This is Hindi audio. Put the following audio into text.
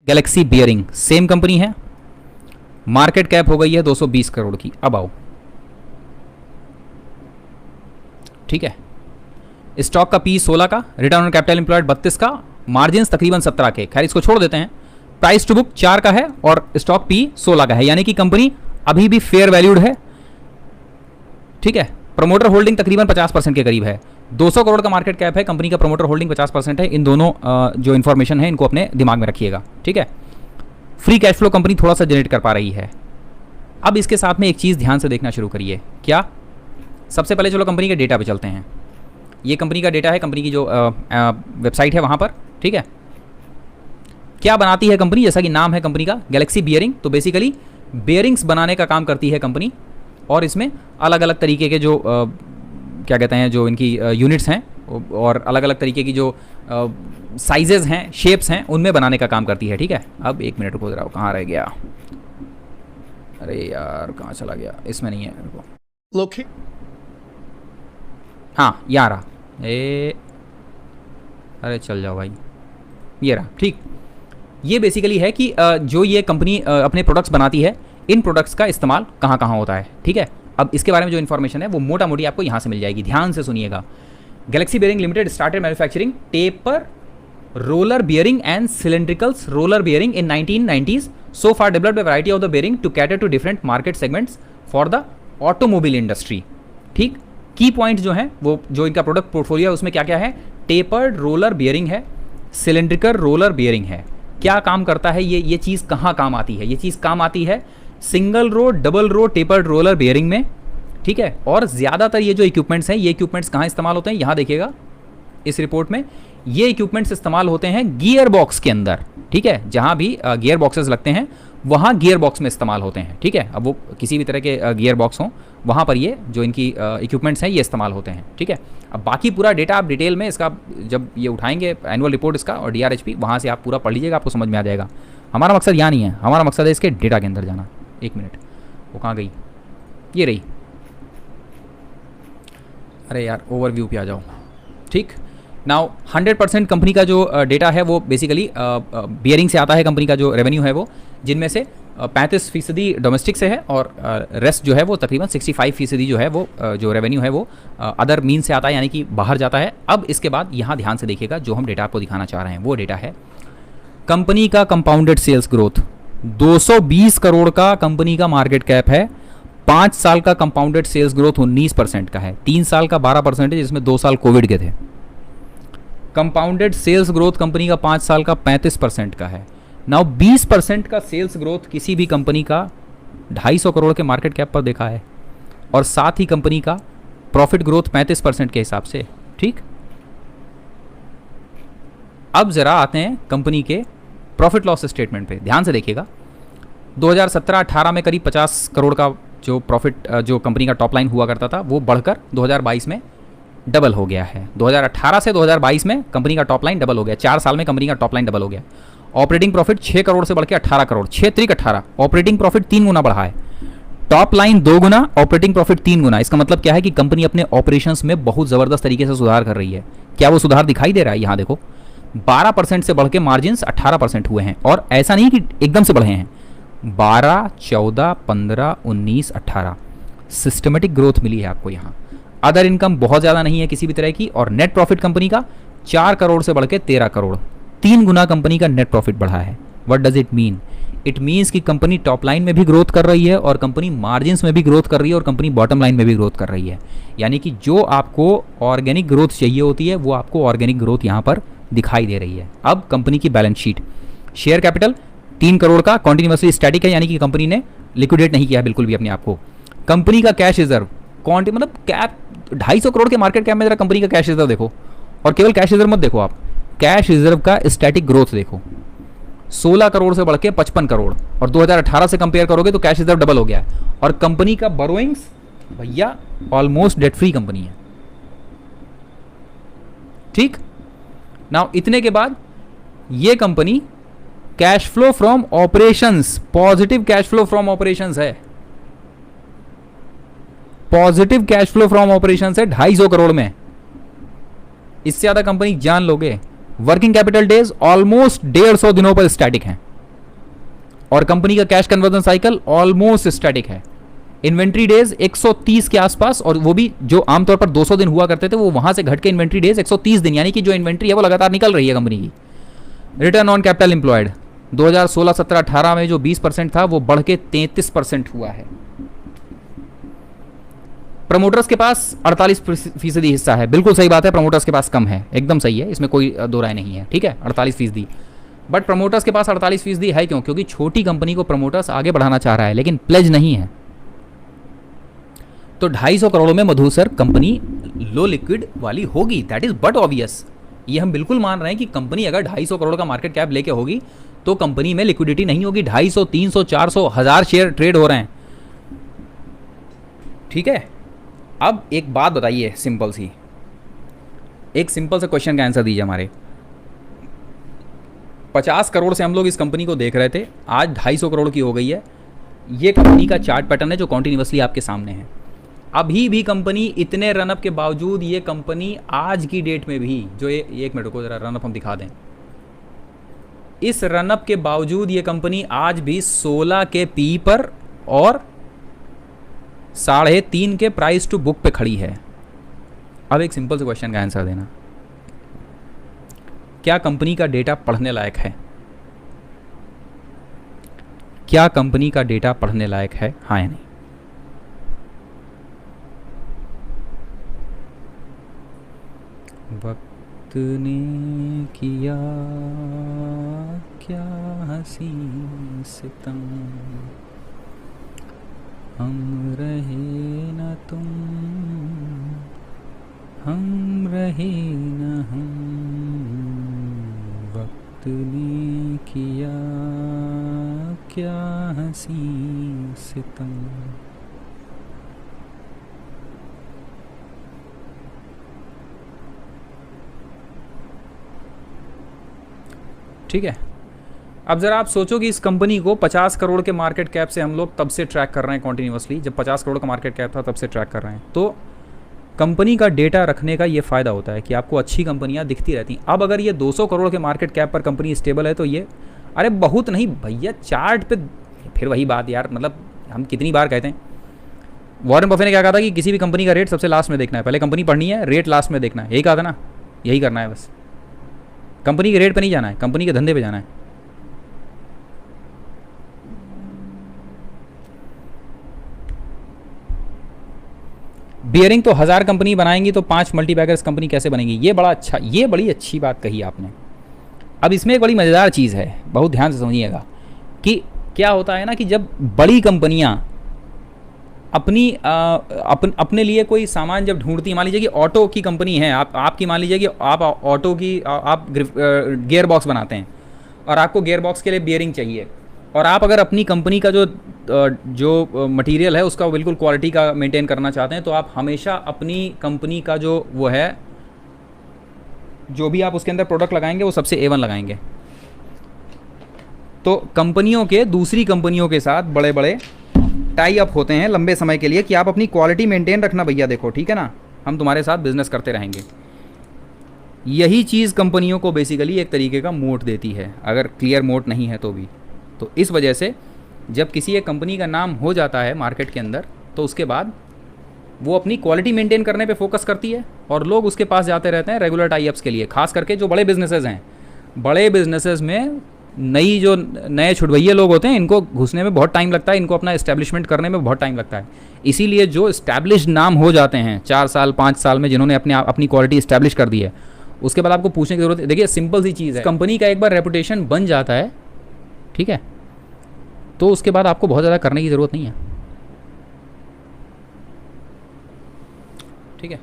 गैलेक्सी बियरिंग सेम कंपनी है, मार्केट कैप हो गई है 220 करोड़ की। अब आओ, ठीक है, स्टॉक का पी 16 का, रिटर्न ऑन कैपिटल एम्प्लॉयड 32 का, मार्जिन्स तकरीबन 17 के। खैर इसको छोड़ देते हैं। प्राइस टू बुक 4 का है और स्टॉक पी 16 का है, यानी कि कंपनी अभी भी फेयर वैल्यूड है, ठीक है। प्रमोटर होल्डिंग तकरीबन 50% के करीब है। 200 करोड़ का मार्केट कैप है, कंपनी का प्रमोटर होल्डिंग 50% है। इन दोनों जो इन्फॉर्मेशन है इनको अपने दिमाग में रखिएगा, ठीक है। फ्री कैश फ्लो कंपनी थोड़ा सा जनरेट कर पा रही है। अब इसके साथ में एक चीज़ ध्यान से देखना शुरू करिए। क्या? सबसे पहले चलो कंपनी के डेटा पे चलते हैं। ये कंपनी का डेटा है, कंपनी की जो वेबसाइट है वहाँ पर, ठीक है। क्या बनाती है कंपनी? जैसा कि नाम है कंपनी का गैलेक्सी बियरिंग, तो बेसिकली बियरिंग्स बनाने का काम करती है कंपनी। और इसमें अलग अलग तरीके के जो क्या कहते हैं, जो इनकी यूनिट्स हैं और अलग अलग तरीके की जो साइजेस हैं, शेप्स हैं, उनमें बनाने का काम करती है, ठीक है। अब एक मिनट रुको जरा, कहाँ रह गया? अरे यार कहाँ चला गया? इसमें नहीं है, रुको। हाँ यहाँ रहा। अरे चल जाओ भाई, ये रहा, ठीक। ये बेसिकली है कि जो ये कंपनी अपने प्रोडक्ट्स बनाती है, इन प्रोडक्ट्स का इस्तेमाल कहाँ कहाँ होता है, ठीक है। अब इसके बारे में जो इन्फॉर्मेशन है वो मोटा मोटी आपको यहाँ से मिल जाएगी, ध्यान से सुनिएगा। Galaxy bearing limited started manufacturing taper roller bearing and cylindricals roller bearing in 1990s. So far developed a variety of the bearing to cater to different market segments for the automobile industry. ठीक, की पॉइंट जो है वो जो इनका प्रोडक्ट पोर्टफोलियो है उसमें क्या क्या है? टेपर्ड रोलर बियरिंग है, सिलेंड्रिकल रोलर बियरिंग है। क्या काम करता है ये चीज़ कहाँ काम आती है? ये चीज़ काम आती है single row, double row tapered roller bearing में, ठीक है। और ज़्यादातर ये जो इक्विपमेंट्स हैं, ये इक्विपमेंट्स कहाँ इस्तेमाल होते हैं? यहाँ देखिएगा इस रिपोर्ट में, ये इक्विपमेंट्स इस्तेमाल होते हैं गियर बॉक्स के अंदर, ठीक है। जहाँ भी गियर बॉक्सेस लगते हैं वहाँ गियर बॉक्स में इस्तेमाल होते हैं, ठीक है। अब वो किसी भी तरह के गियर बॉक्स हों, वहाँ पर ये जो इनकी इक्विपमेंट्स हैं ये इस्तेमाल होते हैं, ठीक है। अब बाकी पूरा डेटा आप डिटेल में इसका जब ये उठाएंगे एनुअल रिपोर्ट इसका और DRHP, वहाँ से आप पूरा पढ़ लीजिएगा, आपको समझ में आ जाएगा। हमारा मकसद यहाँ नहीं है, हमारा मकसद है इसके डेटा के अंदर जाना। एक मिनट, वो कहाँ गई? ये रही। अरे यार ओवरव्यू पे आ जाओ, ठीक। नाउ 100% कंपनी का जो डेटा है वो बेसिकली बियरिंग से आता है। कंपनी का जो रेवेन्यू है वो, जिनमें से 35% डोमेस्टिक से है और रेस्ट जो है वो तकरीबन 65% जो है वो जो रेवेन्यू है वो अदर मीन से आता है, यानी कि बाहर जाता है। अब इसके बाद यहाँ ध्यान से देखिएगा, जो हम डेटा आपको दिखाना चाह रहे हैं वो डेटा है कंपनी का कंपाउंडेड सेल्स ग्रोथ। 220 करोड़ का कंपनी का मार्केट कैप है, 5 साल का कंपाउंडेड सेल्स ग्रोथ 19% का है, 3 साल का 12% है, जिसमें 2 साल कोविड के थे। कंपाउंडेड सेल्स ग्रोथ कंपनी का 5 साल का 35% का है। नाउ 20% का सेल्स ग्रोथ किसी भी कंपनी का 250 करोड़ के मार्केट कैप पर देखा है, और साथ ही कंपनी का प्रॉफिट ग्रोथ 35% के हिसाब से, ठीक। अब जरा आते हैं कंपनी के प्रॉफिट लॉस स्टेटमेंट पे, ध्यान से देखिएगा। 2017-18 में करीब 50 करोड़ का जो प्रॉफिट जो कंपनी का टॉप लाइन हुआ करता था वो बढ़कर 2022 में डबल हो गया है। 2018 से 2022 में कंपनी का टॉप लाइन डबल हो गया, 4 साल में कंपनी का टॉप लाइन डबल हो गया। ऑपरेटिंग प्रॉफिट 6 करोड़ से बढ़ के 18 करोड़, 6 त्रिक 18, ऑपरेटिंग प्रॉफिट 3 गुना बढ़ा है। टॉप लाइन 2 गुना, ऑपरेटिंग प्रॉफिट 3 गुना। इसका मतलब क्या है कि कंपनी अपने ऑपरेशंस में बहुत जबरदस्त तरीके से सुधार कर रही है। क्या वो सुधार दिखाई दे रहा है? यहाँ देखो 12% से बढ़ के मार्जिन 18% हुए हैं, और ऐसा नहीं कि एकदम से बढ़े हैं, 12, 14, 15, 19, 18 सिस्टमेटिक ग्रोथ मिली है आपको यहाँ। अदर इनकम बहुत ज़्यादा नहीं है किसी भी तरह की, और नेट प्रॉफिट कंपनी का 4 करोड़ से बढ़ के 13 करोड़, 3 गुना कंपनी का नेट प्रॉफिट बढ़ा है। What does it mean? It means कि कंपनी टॉप लाइन में भी ग्रोथ कर रही है और कंपनी मार्जिन्स में भी ग्रोथ कर रही है और कंपनी बॉटम लाइन में भी ग्रोथ कर रही है। यानी कि जो आपको ऑर्गेनिक ग्रोथ चाहिए होती है वो आपको ऑर्गेनिक ग्रोथ यहाँ पर दिखाई दे रही है। अब कंपनी की balance sheet, share capital 3 crore का कॉन्टिन्यूसली स्टैटिक है, यानी कि कंपनी ने लिक्विडेट नहीं किया बिल्कुल भी अपने आप को। कंपनी का कैश रिजर्व मतलब कैप 250 करोड़ के मार्केट कैप में जरा कंपनी का कैश रिजर्व देखो, और केवल कैश रिजर्व मत देखो, आप कैश रिजर्व का स्टैटिक ग्रोथ देखो, 16 करोड़ से बढ़ के 55 करोड़, और 2018 से कंपेयर करोगे तो कैश रिजर्व डबल हो गया है। और कंपनी का बोरोइंग्स भैया ऑलमोस्ट डेट फ्री कंपनी है, ठीक। नाउ इतने के बाद ये company cash flow from operations, positive cash flow from operations है, positive cash flow from operations है 250 करोड़ में। इससे ज्यादा कंपनी जान लोगे। वर्किंग कैपिटल डेज ऑलमोस्ट 150 दिनों पर स्टैटिक हैं, और कंपनी का cash conversion cycle almost static है। इन्वेंट्री डेज 130 के आसपास, और वो भी जो आमतौर पर 200 दिन हुआ करते थे वो वहां से घट के इन्वेंट्री डेज 130 दिन, यानी कि जो इन्वेंट्री है वो लगातार निकल रही है कंपनी की। रिटर्न ऑन कैपिटल एम्प्लॉयड 2016, 17, 18 में जो 20% था वो बढ़ के 33% हुआ है। प्रमोटर्स के पास 48% हिस्सा है, बिल्कुल सही बात है, प्रमोटर्स के पास कम है, एकदम सही है, इसमें कोई दो राय नहीं है, ठीक है 48%। बट प्रमोटर्स के पास 48% है क्यों? क्योंकि छोटी कंपनी को प्रमोटर्स आगे बढ़ाना चाह रहा है, लेकिन प्लेज नहीं है। तो 250 करोड़ में मधु सर कंपनी लो लिक्विड वाली होगी, दैट इज बट ऑब्वियस। ये हम बिल्कुल मान रहे हैं कि कंपनी अगर 250 करोड़ का मार्केट कैप लेके होगी तो कंपनी में लिक्विडिटी नहीं होगी। 250, 300, 400, 1000 शेयर ट्रेड हो रहे हैं, ठीक है। अब एक बात बताइए सिंपल सी, एक सिंपल से क्वेश्चन का आंसर दीजिए हमारे। 50 करोड़ से हम लोग इस कंपनी को देख रहे थे, आज 250 करोड़ की हो गई है। ये कंपनी का चार्ट पैटर्न है जो कॉन्टिन्यूसली आपके सामने है। अभी भी कंपनी इतने रनअप के बावजूद, ये कंपनी आज की डेट में भी जो ये एक मिनट को जरा रनअप हम दिखा दें, इस रनअप के बावजूद ये कंपनी आज भी 16 के पी पर और 3.5 के प्राइस टू बुक पे खड़ी है। अब एक सिंपल से क्वेश्चन का आंसर देना, क्या कंपनी का डेटा पढ़ने लायक है? क्या कंपनी का डेटा पढ़ने लायक है, हाँ या नहीं? वक्त ने किया क्या हंसी सितम, हम रहे न तुम, हम रहे न हम, वक्त ने किया क्या हंसी सितम। ठीक है, अब ज़रा आप सोचो कि इस कंपनी को 50 करोड़ के मार्केट कैप से हम लोग तब से ट्रैक कर रहे हैं कॉन्टिन्यूसली, जब 50 करोड़ का मार्केट कैप था तब से ट्रैक कर रहे हैं। तो कंपनी का डेटा रखने का ये फ़ायदा होता है कि आपको अच्छी कंपनियां दिखती रहती हैं। अब अगर ये 200 करोड़ के मार्केट कैप पर कंपनी स्टेबल है तो ये, अरे बहुत नहीं भैया, चार्ट पे फिर वही बात यार, मतलब हम कितनी बार कहते हैं। वॉरेन बफे ने क्या कहा था कि किसी भी कंपनी का रेट सबसे लास्ट में देखना है, पहले कंपनी पढ़नी है, रेट लास्ट में देखना है, यही कहा था ना, यही करना है बस। कंपनी के रेट पे नहीं जाना है, कंपनी के धंधे पे जाना है। बियरिंग तो 1000 कंपनी बनाएंगी तो 5 मल्टीबैगर्स कंपनी कैसे बनेगी? ये बड़ा अच्छा, ये बड़ी अच्छी बात कही आपने। अब इसमें एक बड़ी मज़ेदार चीज़ है, बहुत ध्यान से समझिएगा कि क्या होता है ना कि जब बड़ी कंपनियां अपने लिए कोई सामान जब ढूंढती है, मान लीजिए कि ऑटो की कंपनी है, आपकी मान लीजिए कि आप ऑटो की आप गियर बॉक्स बनाते हैं और आपको गियर बॉक्स के लिए बियरिंग चाहिए, और आप अगर अपनी कंपनी का जो मटेरियल है उसका बिल्कुल क्वालिटी का मेंटेन करना चाहते हैं तो आप हमेशा अपनी कंपनी का जो वो है, जो भी आप उसके अंदर प्रोडक्ट लगाएंगे वो सबसे A1 लगाएंगे। तो कंपनियों के दूसरी कंपनियों के साथ बड़े बड़े टाई अप होते हैं लंबे समय के लिए कि आप अपनी क्वालिटी मेंटेन रखना भैया, देखो ठीक है ना, हम तुम्हारे साथ बिजनेस करते रहेंगे। यही चीज़ कंपनियों को बेसिकली एक तरीके का मोट देती है, अगर क्लियर मोट नहीं है तो भी। तो इस वजह से जब किसी एक कंपनी का नाम हो जाता है मार्केट के अंदर तो उसके बाद वो अपनी क्वालिटी मेंटेन करने पे फोकस करती है और लोग उसके पास जाते रहते हैं रेगुलर टाई अप्स के लिए। खास करके जो बड़े बिजनेसेस हैं, बड़े बिजनेसेस में जो नए छुटभैये लोग होते हैं इनको घुसने में बहुत टाइम लगता है, इनको अपना इस्टेब्लिशमेंट करने में बहुत टाइम लगता है। इसीलिए जो इस्टेब्लिश्ड नाम हो जाते हैं 4 साल 5 साल में, जिन्होंने अपनी क्वालिटी इस्टेब्लिश कर दी है, उसके बाद आपको पूछने की जरूरत है। देखिए सिंपल सी चीज़ है, कंपनी का एक बार रेपुटेशन बन जाता है, ठीक है, तो उसके बाद आपको बहुत ज़्यादा करने की ज़रूरत नहीं है, ठीक है।